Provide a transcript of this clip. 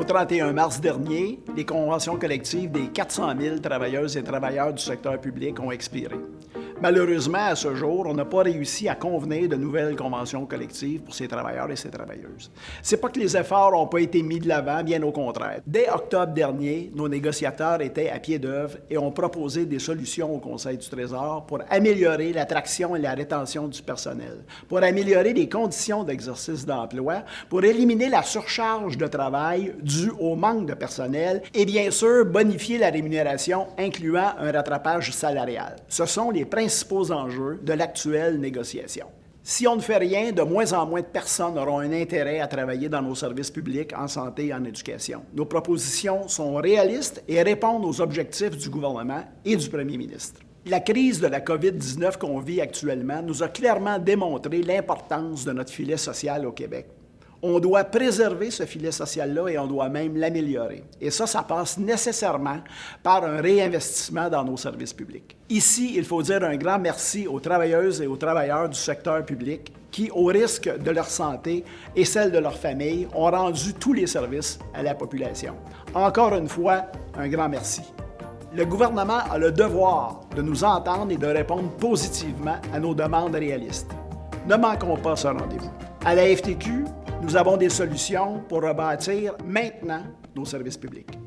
31 mars dernier, les conventions collectives des 400 000 travailleuses et travailleurs du secteur public ont expiré. Malheureusement, à ce jour, on n'a pas réussi à convenir de nouvelles conventions collectives pour ces travailleurs et ces travailleuses. C'est pas que les efforts n'ont pas été mis de l'avant, bien au contraire. Dès octobre dernier, nos négociateurs étaient à pied d'œuvre et ont proposé des solutions au Conseil du Trésor pour améliorer l'attraction et la rétention du personnel, pour améliorer les conditions d'exercice d'emploi, pour éliminer la surcharge de travail due au manque de personnel et bien sûr bonifier la rémunération, incluant un rattrapage salarial. Ce sont les principaux enjeux de l'actuelle négociation. Si on ne fait rien, de moins en moins de personnes auront un intérêt à travailler dans nos services publics en santé et en éducation. Nos propositions sont réalistes et répondent aux objectifs du gouvernement et du premier ministre. La crise de la COVID-19 qu'on vit actuellement nous a clairement démontré l'importance de notre filet social au Québec. On doit préserver ce filet social-là et on doit même l'améliorer. Et ça passe nécessairement par un réinvestissement dans nos services publics. Ici, il faut dire un grand merci aux travailleuses et aux travailleurs du secteur public qui, au risque de leur santé et celle de leur famille, ont rendu tous les services à la population. Encore une fois, un grand merci. Le gouvernement a le devoir de nous entendre et de répondre positivement à nos demandes réalistes. Ne manquons pas ce rendez-vous. À la FTQ, nous avons des solutions pour rebâtir maintenant nos services publics.